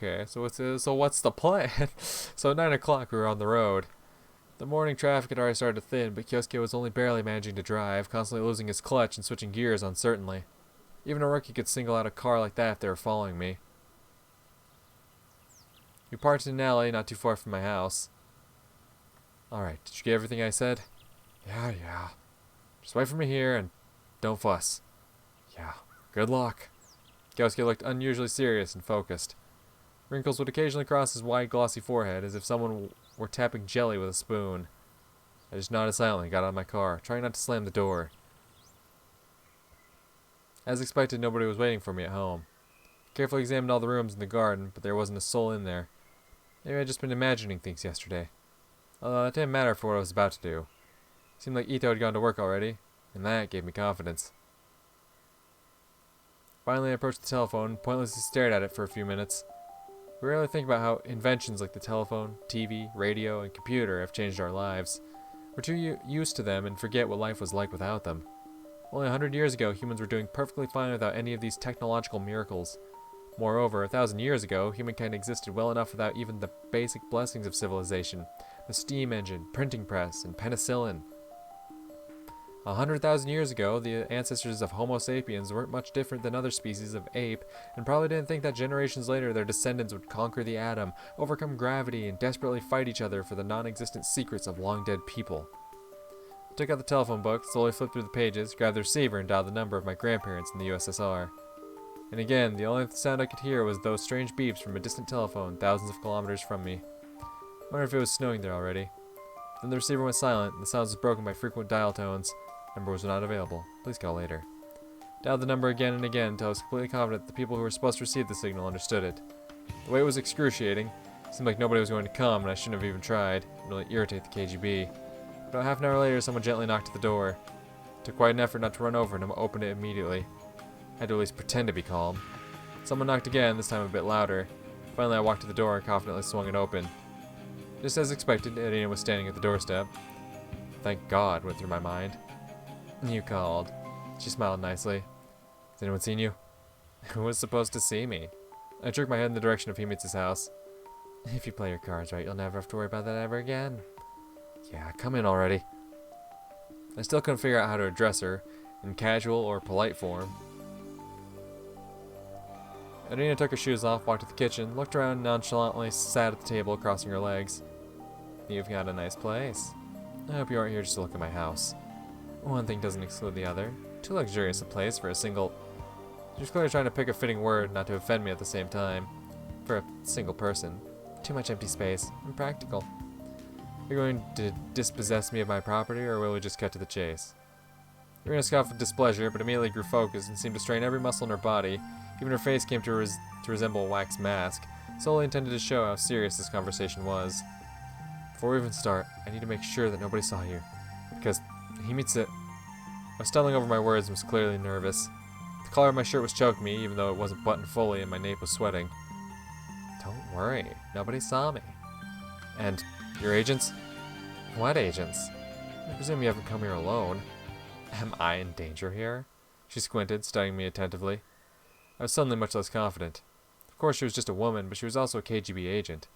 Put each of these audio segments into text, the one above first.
Okay, so what's the plan? So at 9 o'clock we were on the road. The morning traffic had already started to thin, but Kyosuke was only barely managing to drive, constantly losing his clutch and switching gears uncertainly. Even a rookie could single out a car like that if they were following me. We parked in an alley not too far from my house. Alright, did you get everything I said? Yeah. Just wait for me here and don't fuss. Yeah, good luck. Kyosuke looked unusually serious and focused. Wrinkles would occasionally cross his wide, glossy forehead, as if someone were tapping jelly with a spoon. I just nodded silently and got out of my car, trying not to slam the door. As expected, nobody was waiting for me at home. I carefully examined all the rooms in the garden, but there wasn't a soul in there. Maybe I'd just been imagining things yesterday. Although that didn't matter for what I was about to do. It seemed like Ito had gone to work already, and that gave me confidence. Finally, I approached the telephone and pointlessly stared at it for a few minutes. We rarely think about how inventions like the telephone, TV, radio, and computer have changed our lives. We're too used to them and forget what life was like without them. Only 100 years ago, humans were doing perfectly fine without any of these technological miracles. Moreover, 1,000 years ago, humankind existed well enough without even the basic blessings of civilization: the steam engine, printing press, and penicillin. 100,000 years ago, the ancestors of Homo sapiens weren't much different than other species of ape, and probably didn't think that generations later their descendants would conquer the atom, overcome gravity, and desperately fight each other for the non-existent secrets of long-dead people. I took out the telephone book, slowly flipped through the pages, grabbed the receiver, and dialed the number of my grandparents in the USSR. And again, the only sound I could hear was those strange beeps from a distant telephone thousands of kilometers from me. I wondered if it was snowing there already. Then the receiver went silent, and the sound was broken by frequent dial tones. Number was not available. Please call later. Dialed the number again and again until I was completely confident that the people who were supposed to receive the signal understood it. The wait was excruciating. It seemed like nobody was going to come, and I shouldn't have even tried. It would really irritate the KGB. About half an hour later, someone gently knocked at the door. It took quite an effort not to run over and open it immediately. I had to at least pretend to be calm. Someone knocked again, this time a bit louder. Finally, I walked to the door and confidently swung it open. Just as expected, Irina was standing at the doorstep. Thank God, went through my mind. You called. She smiled nicely. Has anyone seen you? Who was supposed to see me? I jerked my head in the direction of Himitsu's house. If you play your cards right, you'll never have to worry about that ever again. Yeah, come in already. I still couldn't figure out how to address her, in casual or polite form. Irina took her shoes off, walked to the kitchen, looked around and nonchalantly sat at the table, crossing her legs. You've got a nice place. I hope you aren't here just to look at my house. One thing doesn't exclude the other. Too luxurious a place for a single... She was clearly trying to pick a fitting word, not to offend me at the same time. For a single person. Too much empty space. Impractical. You're going to dispossess me of my property, or will we just cut to the chase? Irina scoffed with displeasure, but immediately grew focused and seemed to strain every muscle in her body. Even her face came to resemble a wax mask, solely intended to show how serious this conversation was. Before we even start, I need to make sure that nobody saw you. Because Himitsu... I was stumbling over my words and was clearly nervous. The collar of my shirt was choking me, even though it wasn't buttoned fully and my nape was sweating. Don't worry, nobody saw me. And your agents? What agents? I presume you haven't come here alone. Am I in danger here? She squinted, studying me attentively. I was suddenly much less confident. Of course she was just a woman, but she was also a KGB agent.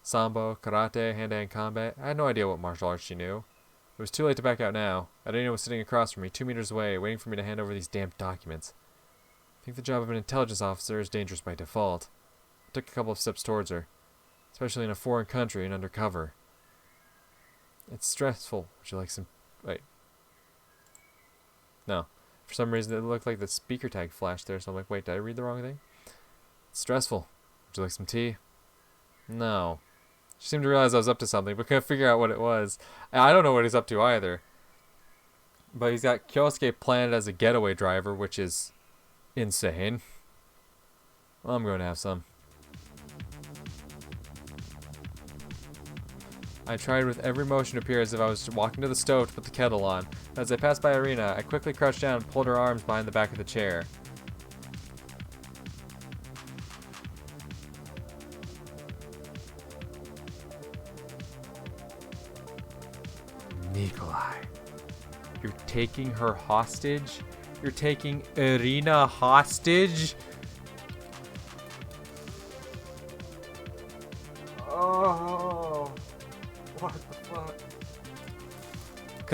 Sambo, karate, hand-to-hand combat, I had no idea what martial arts she knew. It was too late to back out now. Irina was sitting across from me, 2 meters away, waiting for me to hand over these damned documents. I think the job of an intelligence officer is dangerous by default. I took a couple of steps towards her, especially in a foreign country and undercover. It's stressful. Would you like some... Wait. No. For some reason, it looked like the speaker tag flashed there, so I'm like, wait, did I read the wrong thing? It's stressful. Would you like some tea? No. She seemed to realize I was up to something, but couldn't figure out what it was. I don't know what he's up to either. But he's got Kyosuke planned as a getaway driver, which is insane. Well, I'm going to have some. I tried with every motion to appear as if I was walking to the stove to put the kettle on. As I passed by Irina, I quickly crouched down and pulled her arms behind the back of the chair. Nikolai, you're taking her hostage? You're taking Irina hostage?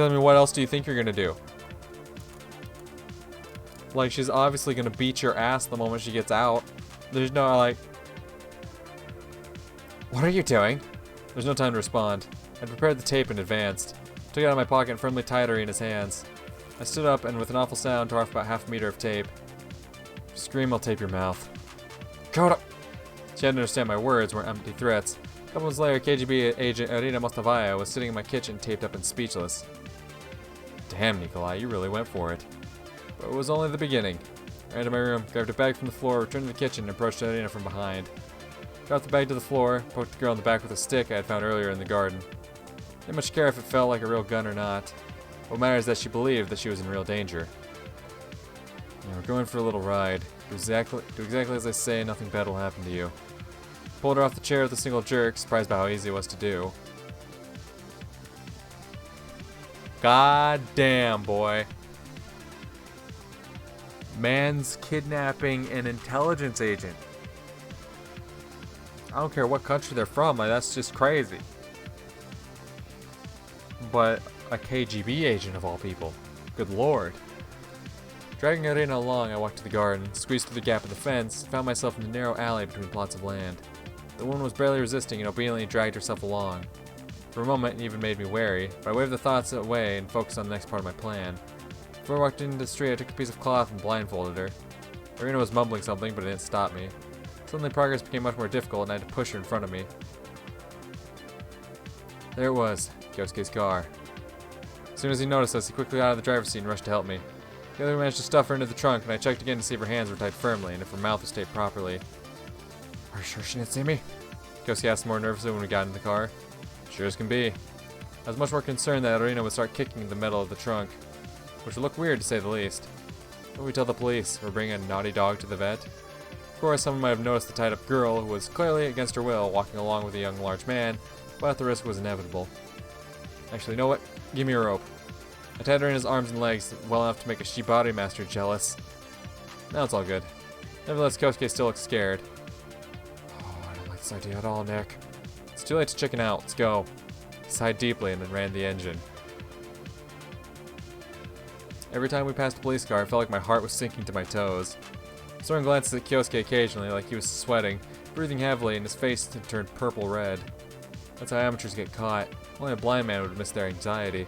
Because, I mean, what else do you think you're gonna do? Like, she's obviously gonna beat your ass the moment she gets out. There's no, like... What are you doing? There's no time to respond. I'd prepared the tape in advance. Took it out of my pocket and firmly tied Irina's hands. I stood up and with an awful sound tore off about half a meter of tape. Scream, I'll tape your mouth. Go. She hadn't understand my words weren't empty threats. A couple months later, KGB agent Irina Mostavaya was sitting in my kitchen taped up and speechless. Damn, Nikolai, you really went for it. But it was only the beginning. I ran to my room, grabbed a bag from the floor, returned to the kitchen, and approached Irina from behind. Dropped the bag to the floor, poked the girl in the back with a stick I had found earlier in the garden. Didn't much care if it felt like a real gun or not. What matters is that she believed that she was in real danger. Yeah, we're going for a little ride. Do exactly as I say, nothing bad will happen to you. Pulled her off the chair with a single jerk, surprised by how easy it was to do. God damn, boy. Man's kidnapping an intelligence agent. I don't care what country they're from, like, that's just crazy. But a KGB agent of all people. Good lord. Dragging Irina along, I walked to the garden, squeezed through the gap in the fence, found myself in the narrow alley between plots of land. The woman was barely resisting and obediently dragged herself along. For a moment, it even made me wary, but I waved the thoughts away and focused on the next part of my plan. Before I walked into the street, I took a piece of cloth and blindfolded her. Irina was mumbling something, but it didn't stop me. Suddenly, progress became much more difficult, and I had to push her in front of me. There it was, Kyosuke's car. As soon as he noticed us, he quickly got out of the driver's seat and rushed to help me. Together, we managed to stuff her into the trunk, and I checked again to see if her hands were tied firmly and if her mouth was taped properly. Are you sure she didn't see me? Kyosuke asked more nervously when we got into the car. Sure as can be. I was much more concerned that Irina would start kicking the metal of the trunk, which would look weird to say the least. What would we tell the police? We're bringing a naughty dog to the vet? Of course, someone might have noticed the tied-up girl, who was clearly against her will, walking along with a young, large man, but the risk was inevitable. Actually, you know what? Give me a rope. I tied Irina's arms and legs well enough to make a Shibari master jealous. Now it's all good. Nevertheless, Kyosuke still looks scared. Oh, I don't like this idea at all, Nick. It's too late to chicken out. Let's go. He sighed deeply and then ran the engine. Every time we passed the police car, I felt like my heart was sinking to my toes. Soren glances at Kyosuke occasionally, like he was sweating, breathing heavily, and his face had turned purple-red. That's how amateurs get caught. Only a blind man would miss their anxiety.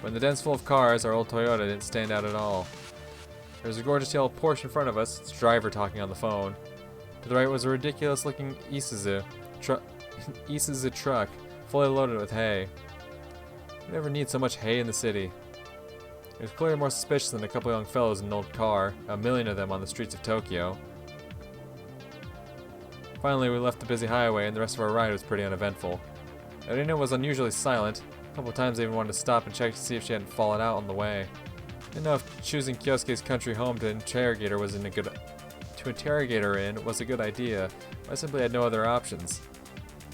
But in the dens full of cars, our old Toyota didn't stand out at all. There was a gorgeous yellow Porsche in front of us, its driver talking on the phone. To the right was a ridiculous-looking Isuzu truck, fully loaded with hay. We never need so much hay in the city. It was clearly more suspicious than a couple young fellows in an old car, a million of them on the streets of Tokyo. Finally, we left the busy highway, and the rest of our ride was pretty uneventful. Irina was unusually silent. A couple of times I even wanted to stop and check to see if she hadn't fallen out on the way. I didn't know if choosing Kyosuke's country home to interrogate her was a good idea, but I simply had no other options.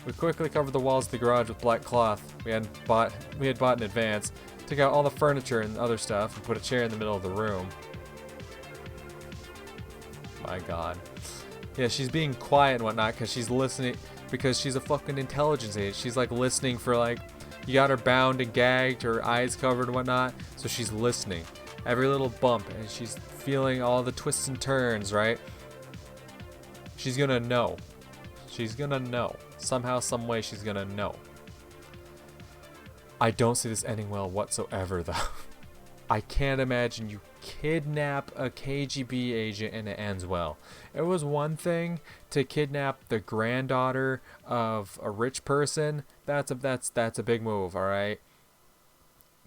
We quickly covered the walls of the garage with black cloth we had bought in advance, took out all the furniture and other stuff, and put a chair in the middle of the room. My god. Yeah, she's being quiet and whatnot because she's listening, because she's a fucking intelligence agent. She's like listening for like, you got her bound and gagged, her eyes covered and whatnot, so she's listening. Every little bump, and she's feeling all the twists and turns, right? She's gonna know. She's gonna know. Somehow, some way, she's gonna know. I don't see this ending well whatsoever, though. I can't imagine you kidnap a KGB agent and it ends well. It was one thing to kidnap the granddaughter of a rich person. That's a big move, all right?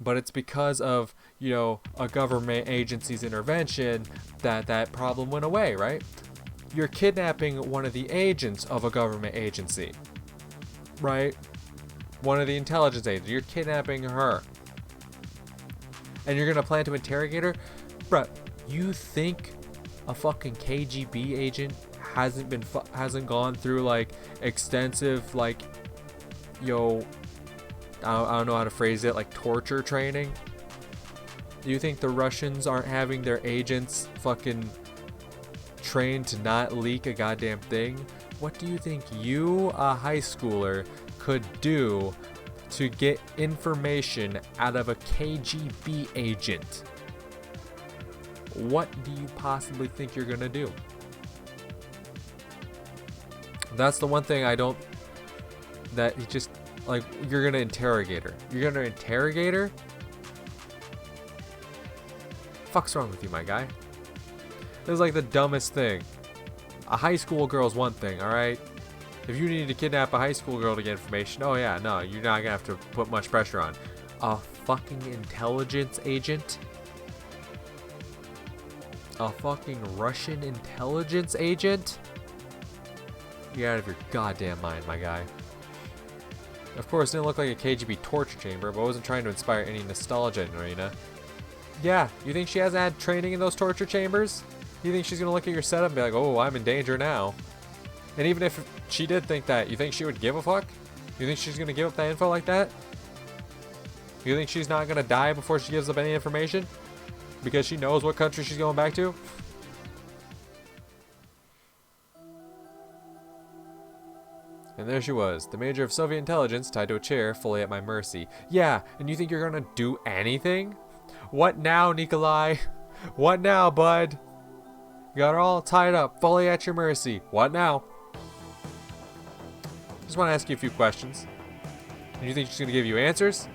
But it's because of, you know, a government agency's intervention that problem went away, right? You're kidnapping one of the agents of a government agency, right? One of the intelligence agents. You're kidnapping her. And you're gonna plan to interrogate her? Bruh, you think a fucking KGB agent hasn't gone through like extensive like, yo, I don't know how to phrase it, like torture training? Do you think the Russians aren't having their agents fucking trained to not leak a goddamn thing? What do you think you, a high schooler, could do to get information out of a KGB agent. What do you possibly think you're gonna do? That's the one thing I don't... That he just... Like, you're gonna interrogate her. You're gonna interrogate her? Fuck's wrong with you, my guy? This is like the dumbest thing. A high school girl's one thing, alright? If you need to kidnap a high school girl to get information, oh yeah, no, you're not gonna have to put much pressure on. A fucking intelligence agent? A fucking Russian intelligence agent? You're out of your goddamn mind, my guy. Of course, it didn't look like a KGB torture chamber, but I wasn't trying to inspire any nostalgia in Irina. Yeah, you think she hasn't had training in those torture chambers? You think she's gonna look at your setup and be like, oh, I'm in danger now? And even if she did think that, you think she would give a fuck? You think she's gonna give up that info like that? You think she's not gonna die before she gives up any information? Because she knows what country she's going back to? And there she was, the major of Soviet intelligence tied to a chair, fully at my mercy. Yeah, and you think you're gonna do anything? What now, Nikolai? What now, bud? You got her all tied up, fully at your mercy. What now? Just want to ask you a few questions. And you think she's gonna give you answers?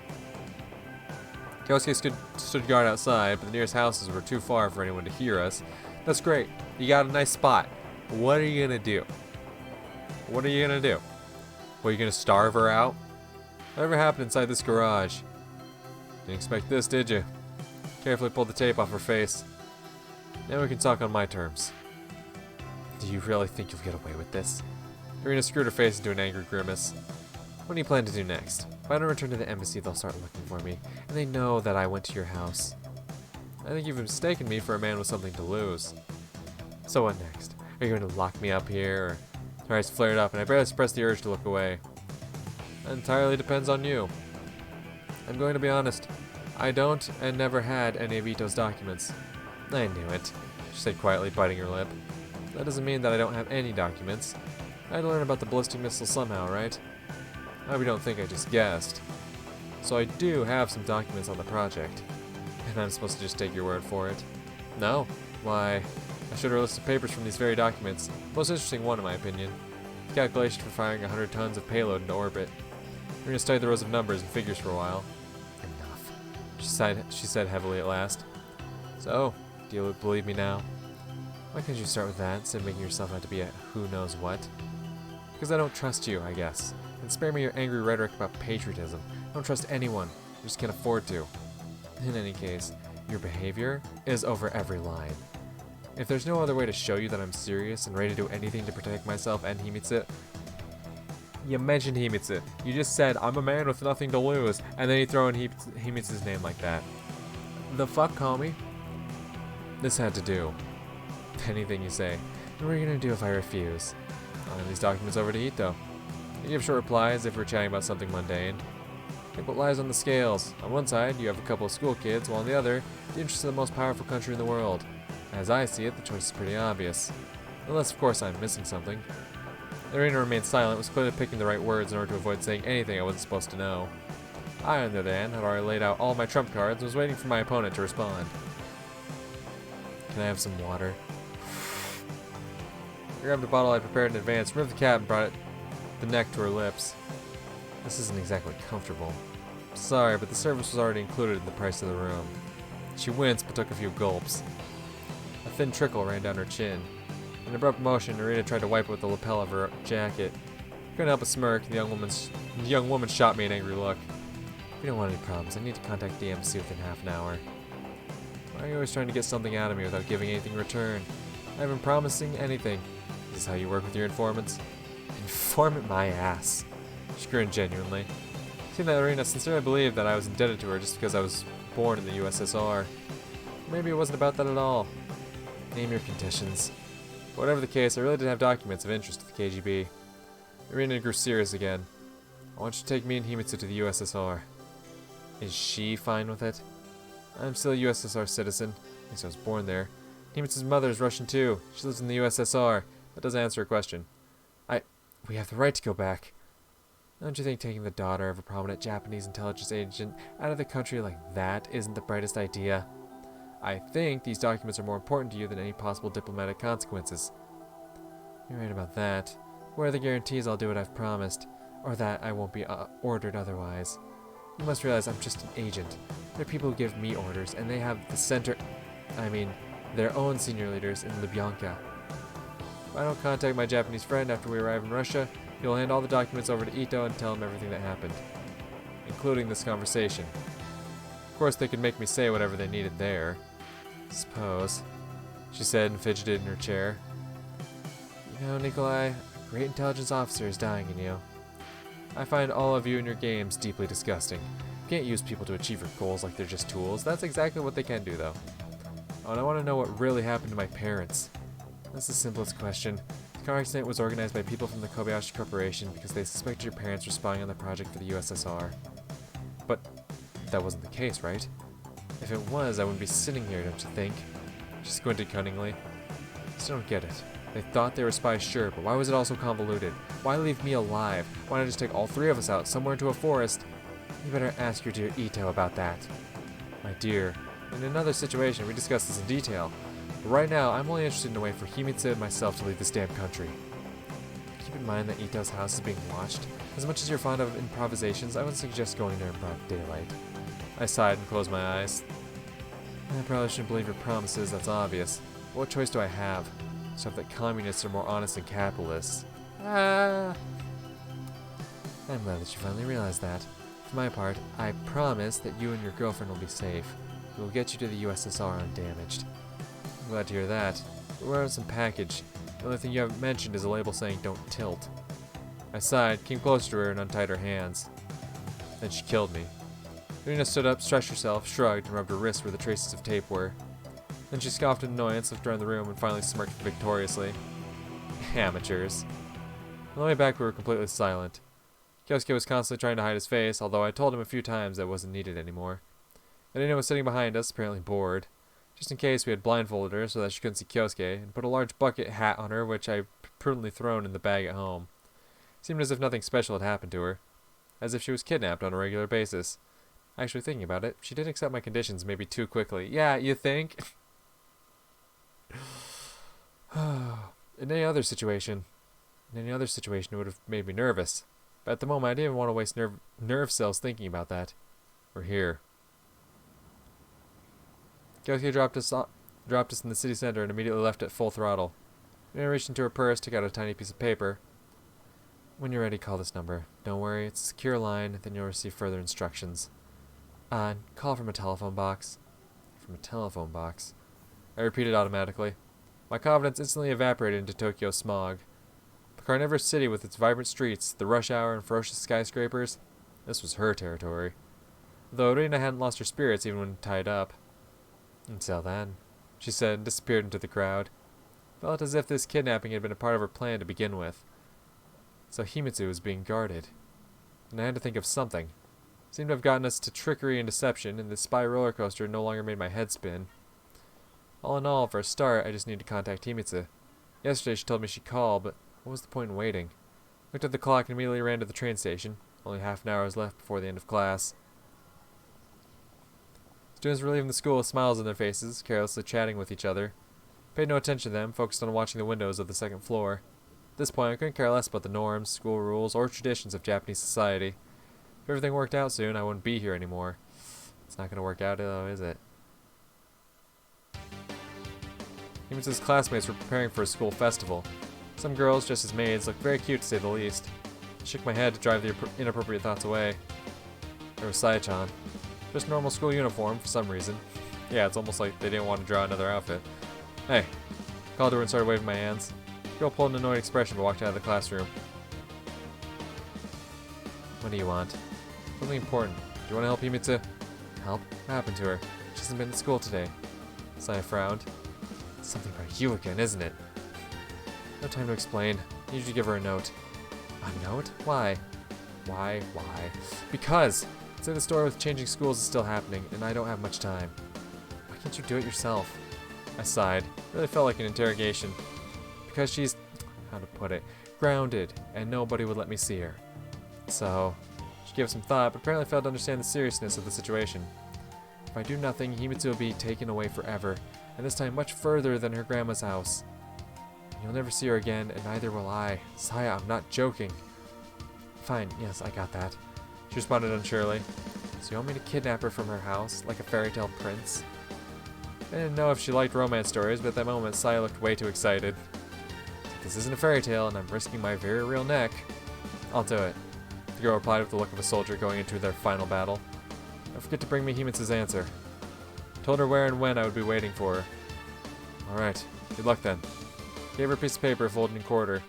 Kioske stood guard outside, but the nearest houses were too far for anyone to hear us. That's great. You got a nice spot. What are you gonna do? What are you gonna do? What, are you gonna starve her out? Whatever happened inside this garage? Didn't expect this, did you? Carefully pulled the tape off her face. Now we can talk on my terms. Do you really think you'll get away with this? Irina screwed her face into an angry grimace. What do you plan to do next? If I don't return to the embassy, they'll start looking for me, and they know that I went to your house. I think you've mistaken me for a man with something to lose. So what next? Are you going to lock me up here, or... Her eyes flared up, and I barely suppressed the urge to look away. That entirely depends on you. I'm going to be honest. I don't and never had any of Ito's documents. I knew it, she said quietly, biting her lip. That doesn't mean that I don't have any documents. I had to learn about the ballistic missile somehow, right? I hope you don't think I just guessed. So I do have some documents on the project. And I'm supposed to just take your word for it? No. Why... I showed her a list of papers from these very documents. Most interesting one, in my opinion. The calculation for firing 100 tons of payload into orbit. We're going to study the rows of numbers and figures for a while. Enough. She said heavily at last. So, do you believe me now? Why can't you start with that instead of making yourself out to be a who knows what? Because I don't trust you, I guess. And spare me your angry rhetoric about patriotism. I don't trust anyone. I just can't afford to. In any case, your behavior is over every line. If there's no other way to show you that I'm serious and ready to do anything to protect myself and Himitsu... You mentioned Himitsu. You just said, I'm a man with nothing to lose, and then you throw in Himitsu's name like that. The fuck, homie? This had to do. Anything you say. And what are you gonna do if I refuse? I'll hand these documents over to Ito. You give short replies if we're chatting about something mundane. Think what lies on the scales. On one side, you have a couple of school kids, while on the other, the interests of the most powerful country in the world. As I see it, the choice is pretty obvious. Unless, of course, I'm missing something. Irina remained silent, was clearly picking the right words in order to avoid saying anything I wasn't supposed to know. I, on the other hand, had already laid out all my trump cards and was waiting for my opponent to respond. Can I have some water? I grabbed a bottle I prepared in advance, removed the cap, and brought the neck to her lips. This isn't exactly comfortable. Sorry, but the service was already included in the price of the room. She winced, but took a few gulps. A thin trickle ran down her chin. In an abrupt motion, Irina tried to wipe it with the lapel of her jacket. Couldn't help but smirk, and the young woman shot me an angry look. If you don't want any problems, I need to contact the embassy within half an hour. Why are you always trying to get something out of me without giving anything in return? I haven't promising anything. Is this how you work with your informants? Informant my ass. She grinned genuinely. It seemed that Irina sincerely believed that I was indebted to her just because I was born in the USSR. Maybe it wasn't about that at all. Name your conditions. Whatever the case, I really did have documents of interest to the KGB. Irina grew serious again. I want you to take me and Himitsu to the USSR. Is she fine with it? I'm still a USSR citizen. At least I was born there. Himitsu's mother is Russian too. She lives in the USSR. That doesn't answer her question. We have the right to go back. Don't you think taking the daughter of a prominent Japanese intelligence agent out of the country like that isn't the brightest idea? I think these documents are more important to you than any possible diplomatic consequences. You're right about that. Where are the guarantees I'll do what I've promised, or that I won't be ordered otherwise? You must realize I'm just an agent. There are people who give me orders, and they have their own senior leaders in Lubyanka. If I don't contact my Japanese friend after we arrive in Russia, he'll hand all the documents over to Ito and tell him everything that happened, including this conversation. Of course, they could make me say whatever they needed there. Suppose, she said and fidgeted in her chair. You know, Nikolai, a great intelligence officer is dying in you. I find all of you and your games deeply disgusting. You can't use people to achieve your goals like they're just tools. That's exactly what they can do, though. Oh, and I want to know what really happened to my parents. That's the simplest question. The car accident was organized by people from the Kobayashi Corporation because they suspected your parents were spying on the project for the USSR. But that wasn't the case, right? If it was, I wouldn't be sitting here, don't you think? She squinted cunningly. I still don't get it. They thought they were spies, sure, but why was it all so convoluted? Why leave me alive? Why not just take all three of us out, somewhere into a forest? You better ask your dear Ito about that. My dear, in another situation, we discussed this in detail. But right now, I'm only interested in a way for Himitsu and myself to leave this damn country. Keep in mind that Ito's house is being watched. As much as you're fond of improvisations, I would suggest going there in broad daylight. I sighed and closed my eyes. I probably shouldn't believe your promises, that's obvious. But what choice do I have? Stuff that communists are more honest than capitalists. I'm glad that you finally realized that. For my part, I promise that you and your girlfriend will be safe. We will get you to the USSR undamaged. I'm glad to hear that. But we're on some package. The only thing you haven't mentioned is a label saying don't tilt. I sighed, came closer to her and untied her hands. Then she killed me. Irina stood up, stretched herself, shrugged, and rubbed her wrist where the traces of tape were. Then she scoffed in annoyance, looked around the room, and finally smirked victoriously. Amateurs. On the way back, we were completely silent. Kyosuke was constantly trying to hide his face, although I told him a few times that it wasn't needed anymore. Irina was sitting behind us, apparently bored. Just in case, we had blindfolded her so that she couldn't see Kyosuke, and put a large bucket hat on her, which I prudently thrown in the bag at home. It seemed as if nothing special had happened to her. As if she was kidnapped on a regular basis. Actually, thinking about it, she did accept my conditions maybe too quickly. Yeah, you think? In any other situation, it would have made me nervous. But at the moment, I didn't even want to waste nerve cells thinking about that. We're here. Kyosuke dropped us in the city center and immediately left at full throttle. Then I reached into her purse, took out a tiny piece of paper. When you're ready, call this number. Don't worry, it's a secure line, then you'll receive further instructions. Call from a telephone box. From a telephone box. I repeated automatically. My confidence instantly evaporated into Tokyo smog. The carnivorous city with its vibrant streets, the rush hour, and ferocious skyscrapers. This was her territory. Though Irina hadn't lost her spirits even when tied up. Until then, she said and disappeared into the crowd. Felt as if this kidnapping had been a part of her plan to begin with. So Himitsu was being guarded. And I had to think of something. Seemed to have gotten us to trickery and deception, and the spy roller coaster no longer made my head spin. All in all, for a start, I just need to contact Himitsu. Yesterday she told me she'd call, but what was the point in waiting? Looked at the clock and immediately ran to the train station. Only half an hour was left before the end of class. Students were leaving the school with smiles on their faces, carelessly chatting with each other. Paid no attention to them, focused on watching the windows of the second floor. At this point, I couldn't care less about the norms, school rules, or traditions of Japanese society. If everything worked out soon, I wouldn't be here anymore. It's not going to work out, though, is it? Himitsu's classmates were preparing for a school festival. Some girls, dressed as maids, looked very cute to say the least. I shook my head to drive the inappropriate thoughts away. There was Sai-chan. Just normal school uniform, for some reason. Yeah, it's almost like they didn't want to draw another outfit. Hey. Called to her and started waving my hands. The girl pulled an annoyed expression but walked out of the classroom. What do you want? Something important. Do you want to help Himitsu? Help? What happened to her? She hasn't been to school today. Saya frowned. It's something about you again, isn't it? No time to explain. I need you to give her a note. A note? Why? Why? Because! Say the story with changing schools is still happening, and I don't have much time. Why can't you do it yourself? I sighed. It really felt like an interrogation. Because she's, how to put it, grounded, and nobody would let me see her. So, she gave it some thought, but apparently failed to understand the seriousness of the situation. If I do nothing, Himitsu will be taken away forever, and this time much further than her grandma's house. You'll never see her again, and neither will I. Saya, I'm not joking. Fine, yes, I got that. She responded unsurely. So you want me to kidnap her from her house, like a fairy tale prince? I didn't know if she liked romance stories, but at that moment, Saya looked way too excited. This isn't a fairy tale, and I'm risking my very real neck. I'll do it. The girl replied with the look of a soldier going into their final battle. Don't forget to bring me Himitsu's answer. Told her where and when I would be waiting for her. Alright, good luck then. Gave her a piece of paper folded in quarter.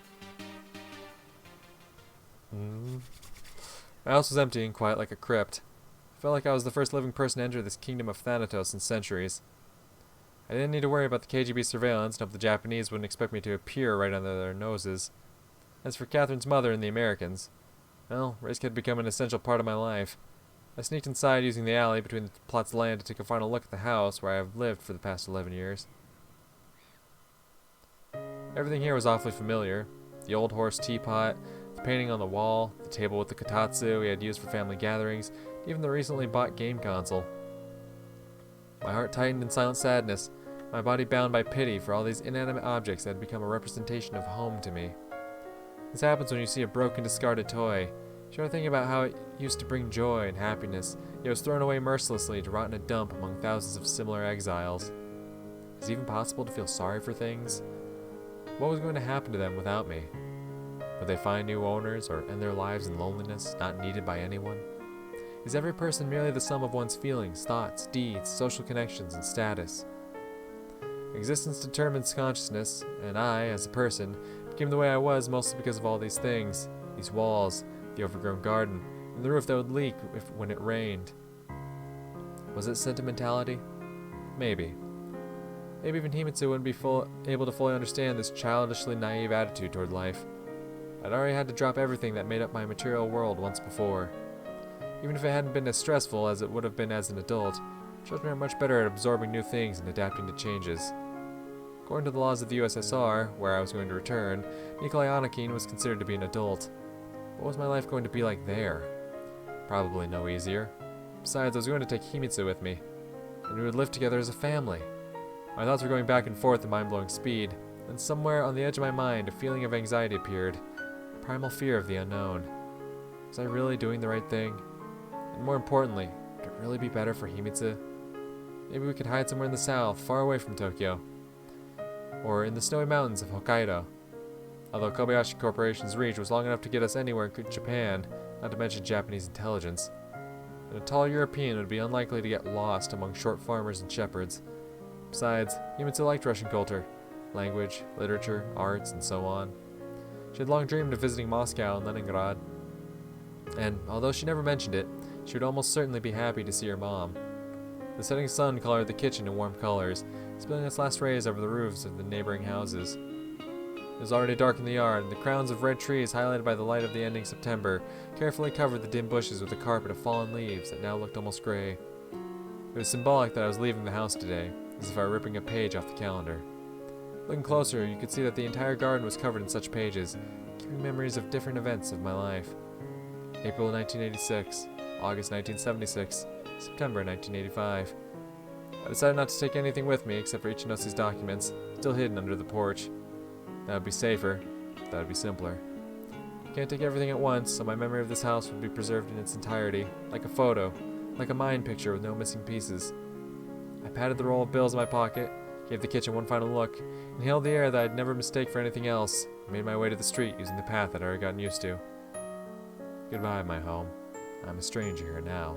My house was empty and quiet like a crypt. I felt like I was the first living person to enter this kingdom of Thanatos in centuries. I didn't need to worry about the KGB surveillance, and hope the Japanese wouldn't expect me to appear right under their noses. As for Catherine's mother and the Americans, well, risk had become an essential part of my life. I sneaked inside using the alley between the plots of land to take a final look at the house where I have lived for the past 11 years. Everything here was awfully familiar. The old horse teapot, the painting on the wall, the table with the kotatsu we had used for family gatherings, even the recently bought game console. My heart tightened in silent sadness, my body bound by pity for all these inanimate objects that had become a representation of home to me. This happens when you see a broken, discarded toy. You start thinking about how it used to bring joy and happiness, yet was thrown away mercilessly to rot in a dump among thousands of similar exiles. Is it even possible to feel sorry for things? What was going to happen to them without me? Would they find new owners or end their lives in loneliness, not needed by anyone? Is every person merely the sum of one's feelings, thoughts, deeds, social connections, and status? Existence determines consciousness, and I, as a person, became the way I was mostly because of all these things. These walls, the overgrown garden, and the roof that would leak when it rained. Was it sentimentality? Maybe. Maybe even Himitsu wouldn't be able to fully understand this childishly naive attitude toward life. I'd already had to drop everything that made up my material world once before. Even if it hadn't been as stressful as it would have been as an adult, children are much better at absorbing new things and adapting to changes. According to the laws of the USSR, where I was going to return, Nikolai was considered to be an adult. What was my life going to be like there? Probably no easier. Besides, I was going to take Himitsu with me, and we would live together as a family. My thoughts were going back and forth at mind-blowing speed, and somewhere on the edge of my mind, a feeling of anxiety appeared, a primal fear of the unknown. Was I really doing the right thing? And more importantly, would it really be better for Himitsu? Maybe we could hide somewhere in the south, far away from Tokyo. Or in the snowy mountains of Hokkaido. Although Kobayashi Corporation's reach was long enough to get us anywhere in Japan, not to mention Japanese intelligence, and a tall European would be unlikely to get lost among short farmers and shepherds. Besides, Himitsu liked Russian culture, language, literature, arts, and so on. She had long dreamed of visiting Moscow and Leningrad, and although she never mentioned it, she would almost certainly be happy to see her mom. The setting sun colored the kitchen in warm colors, spilling its last rays over the roofs of the neighboring houses. It was already dark in the yard, and the crowns of red trees, highlighted by the light of the ending September, carefully covered the dim bushes with a carpet of fallen leaves that now looked almost gray. It was symbolic that I was leaving the house today, as if I were ripping a page off the calendar. Looking closer, you could see that the entire garden was covered in such pages, giving memories of different events of my life. April 1986, August 1976, September 1985. I decided not to take anything with me except for Ichinosi's documents, still hidden under the porch. That would be safer. That would be simpler. I can't take everything at once, so my memory of this house would be preserved in its entirety, like a photo, like a mind picture with no missing pieces. I patted the roll of bills in my pocket, gave the kitchen one final look, inhaled the air that I'd never mistake for anything else, and made my way to the street using the path that I'd already gotten used to. Goodbye, my home. I'm a stranger here now.